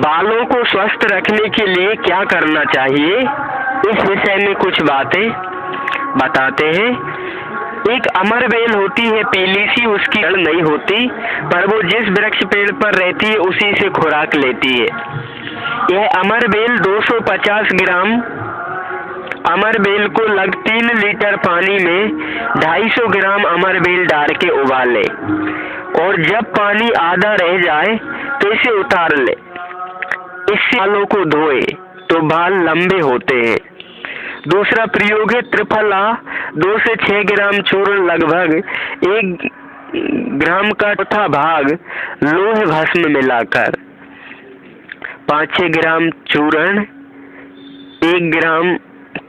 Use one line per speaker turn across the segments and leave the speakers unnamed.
बालों को स्वस्थ रखने के लिए क्या करना चाहिए, इस विषय में कुछ बातें बताते हैं। एक अमर बेल होती है पीली सी, उसकी जड़ नहीं होती, पर वो जिस वृक्ष पेड़ पर रहती है उसी से खुराक लेती है। यह अमर बेल 250 ग्राम अमर बेल को लग 3 लीटर पानी में 250 ग्राम अमर बेल डाल के उबाले और जब पानी आधा रह जाए तो इसे उतार ले। इससे बालों को धोए तो बाल लंबे होते हैं। दूसरा प्रयोग है त्रिफला। 2 से 6 ग्राम चूर्ण लगभग 1 ग्राम का चौथा भाग लोह भस्म मिलाकर, 5-6 ग्राम चूर्ण 1 ग्राम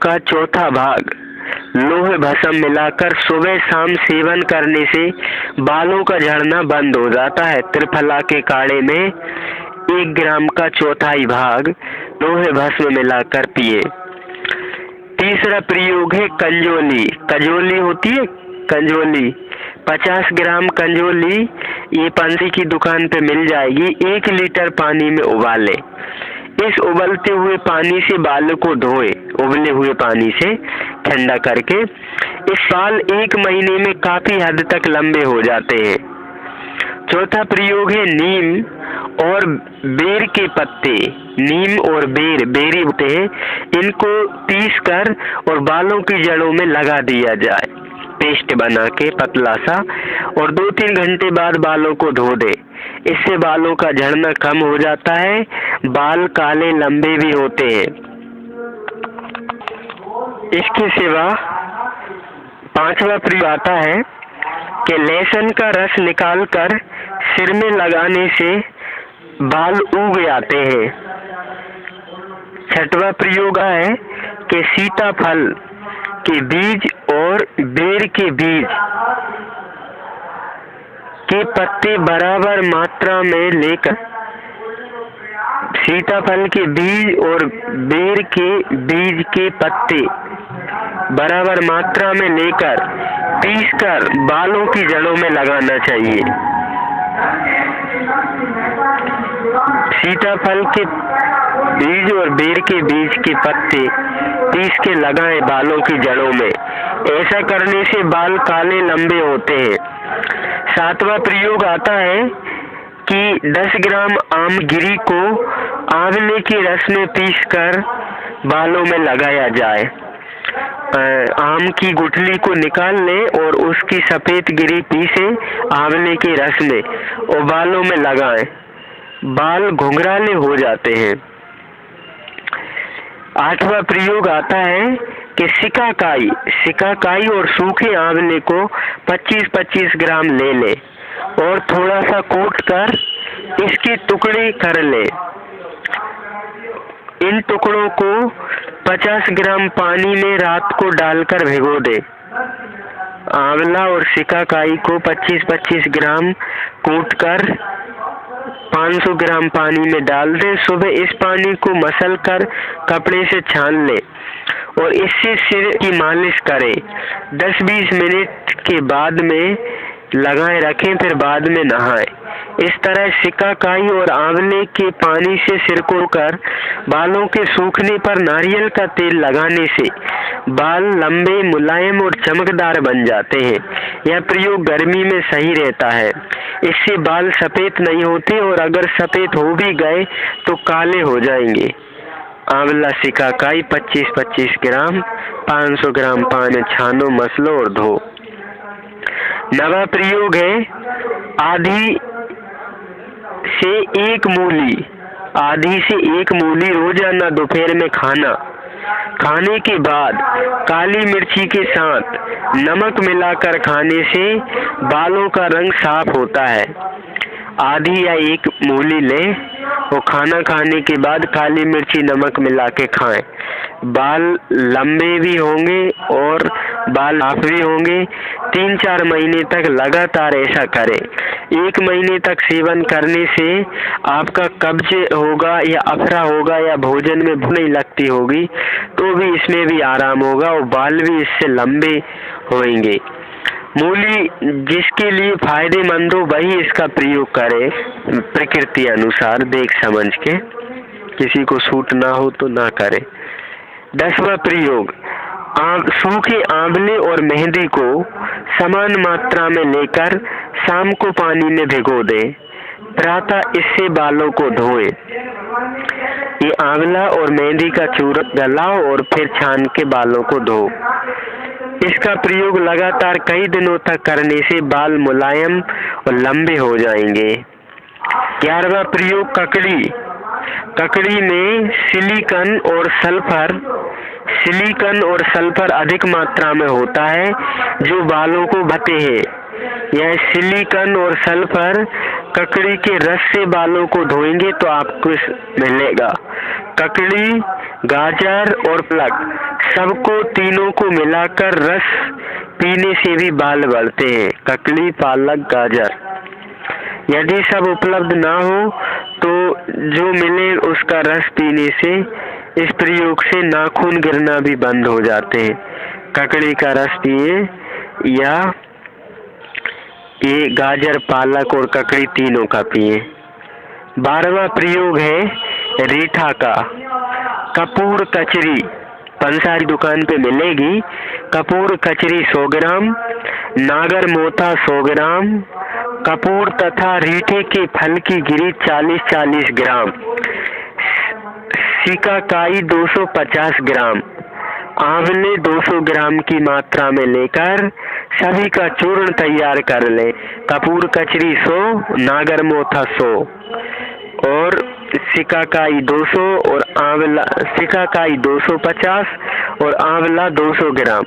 का चौथा भाग लोह भस्म मिलाकर सुबह शाम सेवन करने से बालों का झड़ना बंद हो जाता है। त्रिफला के काढ़े में 1 ग्राम का चौथाई भाग लोह भस्म मिलाकर पिए। तीसरा प्रयोग है कंजोली। कंजोली होती है कंजोली, 50 ग्राम कंजोली, ये पंछी की दुकान पे मिल जाएगी। 1 लीटर पानी में उबाले। इस उबलते हुए पानी से बालों को धोए, उबले हुए पानी से ठंडा करके। इस बाल 1 महीने में काफी हद तक लंबे हो जाते हैं। चौथा प्रयोग है नीम और बेर के पत्ते। नीम और बेरी होते हैं, इनको पीस कर और बालों की जड़ों में लगा दिया जाए पेस्ट बना के पतला सा, और 2-3 घंटे बाद बालों को धो दे। इससे बालों का झड़ना कम हो जाता है, बाल काले लंबे भी होते हैं। इसके सिवा 5वां प्रयोग आता है कि लहसुन का रस निकालकर सिर में लगाने से बाल उग जाते हैं। 6वां प्रयोग है कि सीताफल के बीज और बेर के बीज के पत्ते बराबर मात्रा में लेकर, सीताफल के बीज और बेर के बीज के पत्ते बराबर मात्रा में लेकर पीसकर बालों की जड़ों में लगाना चाहिए। सीताफल के बीज और बेर के बीज के पत्ते पीस के लगाएं बालों की जड़ों में। ऐसा करने से बाल काले लंबे होते हैं। 7वां प्रयोग आता है कि 10 ग्राम आमगिरी को आंवले के रस में पीसकर बालों में लगाया जाए। आम की गुठली को निकाल लें और उसकी सफेद गिरी पीसे आंवले के रस में और बालों में लगाएं। बाल घुंघराले हो जाते हैं। 8वां प्रयोग आता है कि सिकाकाई और सूखे आंवले को 25-25 ग्राम ले ले और थोड़ा सा कूट कर इसके टुकड़े कर ले। इन टुकड़ों को 50 ग्राम पानी में रात को डालकर भिगो दे। आंवला और सिकाकाई को 25-25 ग्राम कूट कर 500 ग्राम पानी में डाल दे। सुबह इस पानी को मसल कर कपड़े से छान ले और इससे सिर की मालिश करें। 10-20 मिनट के बाद में लगाए रखें, फिर बाद में नहाएं। इस तरह सिकाकाई और आंवले के पानी से सिर को कर बालों के सूखने पर नारियल का तेल लगाने से बाल लंबे, मुलायम और चमकदार बन जाते हैं। यह प्रयोग गर्मी में सही रहता है। इससे बाल सफेद नहीं होते और अगर सफेद हो भी गए तो काले हो जाएंगे। आंवला सिकाकाई 25-25 ग्राम, 500 ग्राम पानी छानो, मसलो और धो। 9वां प्रयोग है आधी से एक मूली रोजाना दोपहर में खाने के बाद काली मिर्ची के साथ नमक मिलाकर खाने से बालों का रंग साफ होता है। आधी या एक मूली लें और खाना खाने के बाद काली मिर्ची नमक मिला के खाएं। बाल लंबे भी होंगे और बाल साफ भी होंगे। 3-4 महीने तक लगातार ऐसा करें। 1 महीने तक सेवन करने से आपका कब्ज होगा या अफरा होगा या भोजन में भूख नहीं लगती होगी तो भी इसमें भी आराम होगा और बाल भी इससे लंबे होंगे। मूली जिसके लिए फायदेमंद हो वही इसका प्रयोग करे, प्रकृति अनुसार देख समझ के। किसी को सूट ना हो तो ना करें। 10वां प्रयोग, सूखे आंवले और मेहंदी को समान मात्रा में लेकर शाम को पानी में भिगो दें। प्रातः इससे बालों को धोएं। ये आंवला और मेहंदी का चूर्ण गलाओ और फिर छान के बालों को धो। इसका प्रयोग लगातार कई दिनों तक करने से बाल मुलायम और लंबे हो जाएंगे। 11वां प्रयोग, ककड़ी। ककड़ी में सिलिकॉन और सल्फर अधिक मात्रा में होता है जो बालों को बढ़ाते हैं। यह सिलिकॉन और सल्फर ककड़ी के रस से बालों को धोएंगे तो आपको मिलेगा। ककड़ी, गाजर और पालक सबको तीनों को मिलाकर रस पीने से भी बाल बढ़ते हैं। ककड़ी, पालक, गाजर। यदि सब उपलब्ध ना हो तो जो मिले उसका रस पीने से इस प्रयोग से नाखून गिरना भी बंद हो जाते हैं। ककड़ी का रस पिए या ये गाजर, पालक और ककड़ी तीनों का पिए। 12वां प्रयोग है रीठा का। कपूर कचरी पंसारी दुकान पे मिलेगी। कपूर कचरी 100 ग्राम, नागर मोथा 100 ग्राम, कपूर तथा रीठे के फल की गिरी 40-40 ग्राम, सिकाकाई 250 ग्राम, आंवले 200 ग्राम की मात्रा में लेकर सभी का चूर्ण तैयार कर ले। कपूर कचरी 100, नागर मोथा 100 और सिकाकाई 200 और सिकाकाई 250 और आंवला 200 ग्राम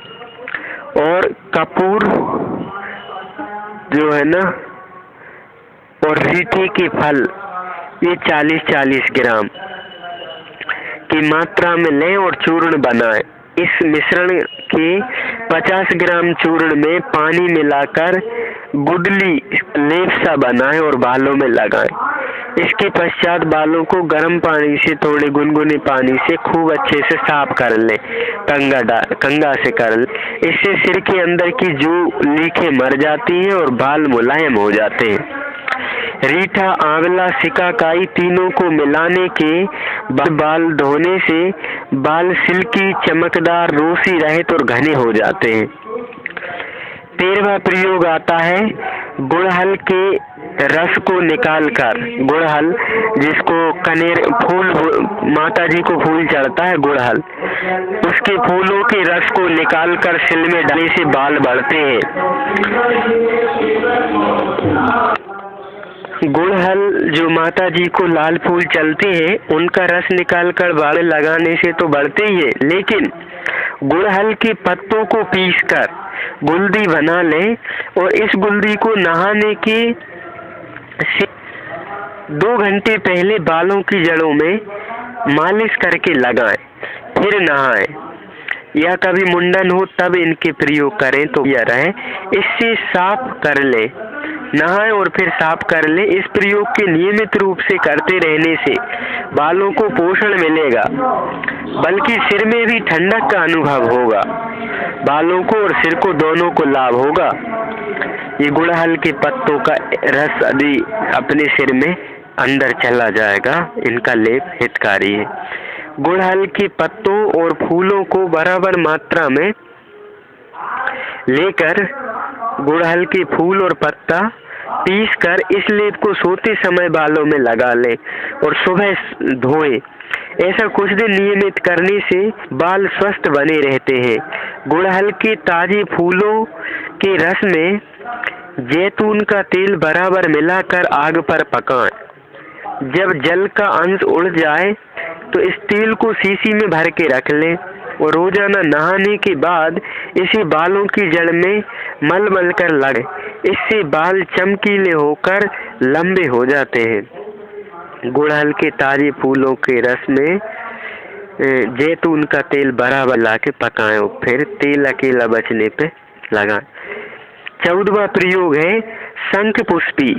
और कपूर जो है ना और रीठे के फल ये 40-40 ग्राम की मात्रा में लें और चूर्ण बनाएं। इस मिश्रण के 50 ग्राम चूर्ण में पानी मिलाकर गुदली लेप सा बनाएं और बालों में लगाएं। इसके पश्चात बालों को गर्म पानी से थोड़े गुनगुने पानी से खूब अच्छे से साफ कर लें। कंघा से कर लें। इससे सिर के अंदर की जो लीखें मर जाती हैं और बाल मुलायम हो जाते हैं। रीठा, आंवला, सिकाकाई तीनों को मिलाने के बाद बाल धोने से बाल सिल्की, चमकदार, रूसी रहित और घने हो जाते हैं। 13वां प्रयोग आता है गुड़हल के रस को निकालकर। गुड़हल जिसको कनेर फूल माता जी को फूल चढ़ता है गुड़हल, उसके फूलों के रस को निकालकर सिल में डालने से बाल बढ़ते हैं। गुड़हल जो माता जी को लाल फूल चलते हैं उनका रस निकालकर बाल लगाने से तो बढ़ते ही है, लेकिन गुड़हल के पत्तों को पीसकर गुलदी बना लें और इस गुलदी को नहाने के 2 घंटे पहले बालों की जड़ों में मालिश करके लगाएं, फिर नहाएं या कभी मुंडन हो तब इनके प्रयोग करें तो यह रहे। इससे साफ कर ले, नहाएं और फिर साफ कर ले। इस प्रयोग के नियमित रूप से करते रहने से बालों को पोषण मिलेगा, बल्कि सिर में भी ठंडक का अनुभव होगा। बालों को और सिर को दोनों को लाभ होगा। ये गुड़हल के पत्तों का रस यदि अपने सिर में अंदर चला जाएगा, इनका लेप हितकारी है। गुड़हल के पत्तों और फूलों को बराबर मात्रा में लेकर गुड़हल के फूल और पत्ता पीसकर इस लेप को सोते समय बालों में लगा लें और सुबह धोएं। ऐसा कुछ दिन नियमित करने से बाल स्वस्थ बने रहते हैं। गुड़हल के ताजे फूलों के रस में जैतून का तेल बराबर मिलाकर आग पर पकाएं। जब जल का अंश उड़ जाए तो इस तेल को शीशी में भर के रख लें और रोजाना नहाने के बाद इसे बालों की जड़ में मल कर लगाएं। इससे बाल चमकीले होकर लंबे हो जाते हैं। गुड़हल के ताजे फूलों के रस में जैतून का तेल बराबर ला के पकाएं और फिर तेल अकेला बचने पे लगाएं। 14वां प्रयोग है शंख पुष्पी।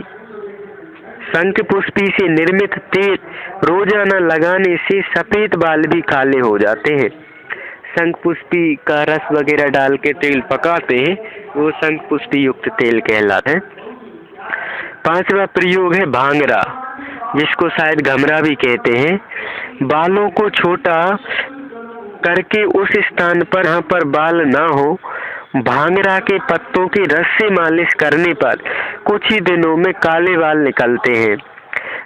शंख पुष्पी से निर्मित तेल रोजाना लगाने से सफेद बाल भी काले हो जाते हैं। शंख पुष्पी का रस वगैरह डाल के तेल पकाते हैं, वो शंख पुष्पी युक्त तेल कहलाता है। 5वां प्रयोग है भांगरा, जिसको शायद घमरा भी कहते हैं। बालों को छोटा करके उस स्थान पर जहाँ पर बाल ना हो भांगरा के पत्तों के रस से मालिश करने पर कुछ ही दिनों में काले बाल निकलते हैं।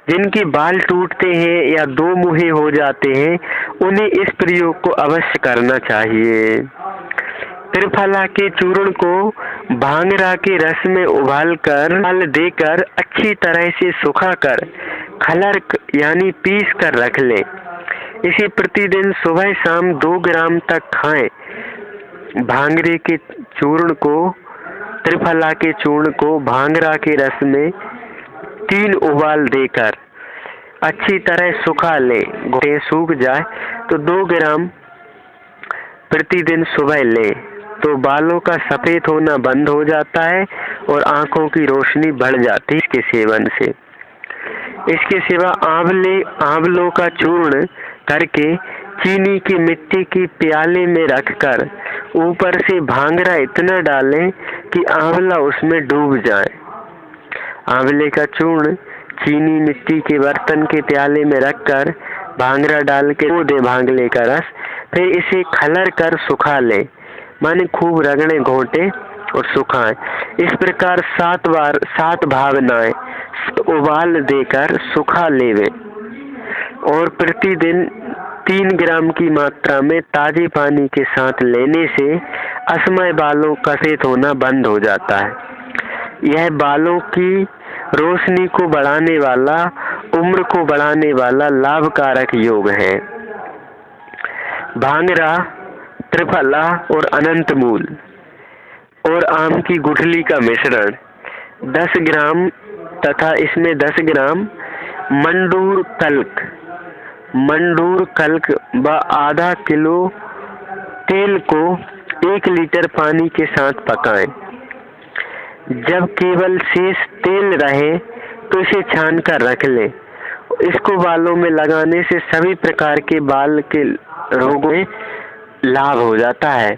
जिनके बाल टूटते हैं या दो मुहे हो जाते हैं उन्हें इस प्रयोग को अवश्य करना चाहिए। त्रिफला के चूर्ण को भांगरा के रस में उबालकर बाल देकर अच्छी तरह से सुखाकर खलर यानी पीस कर रख लें। इसे प्रतिदिन सुबह शाम 2 ग्राम तक खाएं। भांगरे के चूर्ण को त्रिफला के चूर्ण को भांगरा के रस में 3 उबाल देकर अच्छी तरह सुखा ले। घोटे सूख जाए तो 2 ग्राम प्रतिदिन सुबह ले तो बालों का सफेद होना बंद हो जाता है और आंखों की रोशनी बढ़ जाती है इसके सेवन से। इसके सिवा आंवलों का चूर्ण करके चीनी की मिट्टी की प्याले में रखकर ऊपर से भांगरा इतना डालें कि आंवला उसमें डूब जाए। आंवले का चूर्ण चीनी मिट्टी के बर्तन के प्याले में रखकर भांगरा डाल के दे भांगले का रस, फिर इसे खलर कर सुखा ले, माने खूब रगड़े घोटे और सुखाएं। इस प्रकार 7 भावनाएं उबाल देकर सुखा लेवे और प्रतिदिन 3 ग्राम की मात्रा में ताजे पानी के साथ लेने से असमय बालों का सफेद होना बंद हो जाता है। यह बालों की रोशनी को बढ़ाने वाला, उम्र को बढ़ाने वाला लाभकारक योग है। भांगरा, त्रिफला और अनंत मूल और आम की गुठली का मिश्रण 10 ग्राम तथा इसमें 10 ग्राम मंडूर कल्क व आधा किलो तेल को 1 लीटर पानी के साथ पकाएं। जब केवल शेष तेल रहे तो इसे छान कर रख लें। इसको बालों में लगाने से सभी प्रकार के बाल के रोगों में लाभ हो जाता है।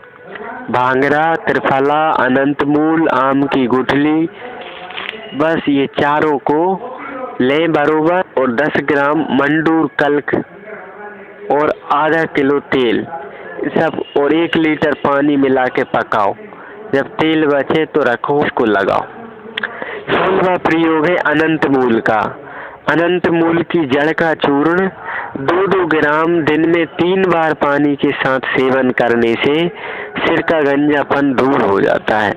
भांगरा, त्रिफला, अनंतमूल, आम की गुठली, बस ये चारों को लें बरोबर और 10 ग्राम मंडूर कल्क और आधा किलो तेल सब और 1 लीटर पानी मिला के पकाओ। जब तेल बचे तो रखो, उसको लगाओ। 16वां प्रयोग है अनंत मूल का। अनंत मूल की जड़ का चूर्ण 2-2 ग्राम दिन में 3 बार पानी के साथ सेवन करने से सिर का गंजापन दूर हो जाता है।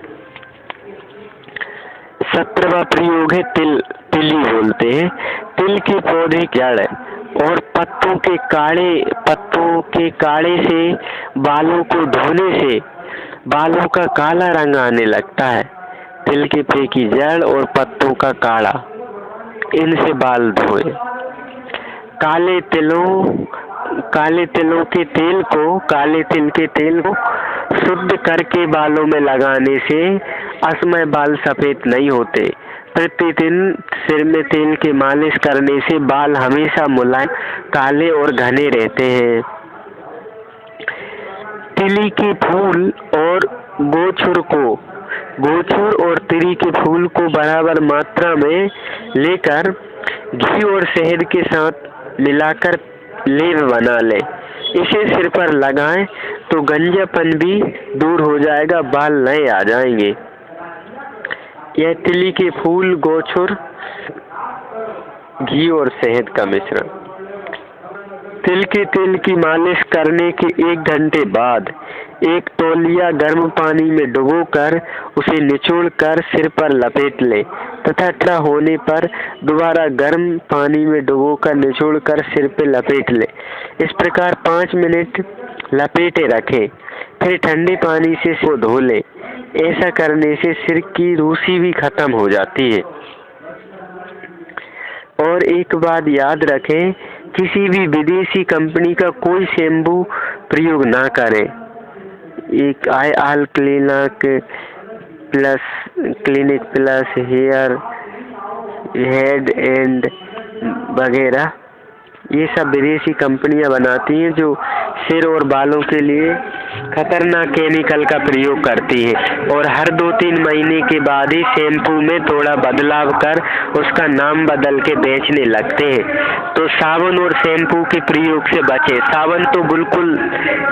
17वां प्रयोग है तिली बोलते हैं। तिल के पौधे की जड़ और पत्तों के काढ़े से बालों को धोने से बालों का काला रंग आने लगता है। तिल के पेड़ की जड़ और पत्तों का काढ़ा, इनसे बाल धोए। काले तिल के तेल को शुद्ध करके बालों में लगाने से असमय बाल सफेद नहीं होते। प्रतिदिन सिर में तेल की मालिश करने से बाल हमेशा मुलायम, काले और घने रहते हैं। तिली के फूल और गोचूर और तिरी के फूल को बराबर मात्रा में लेकर घी और शहद के साथ मिलाकर लेप बना ले। इसे सिर पर लगाएं तो गंजापन भी दूर हो जाएगा, बाल नए आ जाएंगे। यह तिली के फूल, गोचूर, घी और शहद का मिश्रण। तिल के तेल की मालिश करने के 1 घंटे बाद 1 तौलिया गर्म पानी में डुबोकर उसे निचोड़कर सिर पर लपेट ले तथा ठंडा होने पर दोबारा गर्म पानी में डुबोकर निचोड़कर सिर पर लपेट ले। इस प्रकार 5 मिनट लपेटे रखें, फिर ठंडे पानी से सिर को धो ले। ऐसा करने से सिर की रूसी भी खत्म हो जाती है। और एक बात याद रखें, किसी भी विदेशी कंपनी का कोई शैम्पू प्रयोग ना करें। एक आल क्लिनिक प्लस हेड एंड वगैरह ये सब विदेशी कंपनियां बनाती हैं जो सिर और बालों के लिए खतरनाक केमिकल का प्रयोग करती है और हर 2-3 महीने के बाद ही शैम्पू में थोड़ा बदलाव कर उसका नाम बदल के बेचने लगते हैं। तो साबुन और शैम्पू के प्रयोग से बचें। साबुन तो बिल्कुल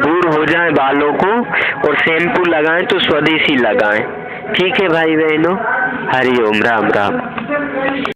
दूर हो जाए बालों को, और शैम्पू लगाएं तो स्वदेशी लगाएं। ठीक है भाई बहनों, हरि ओम, राम राम।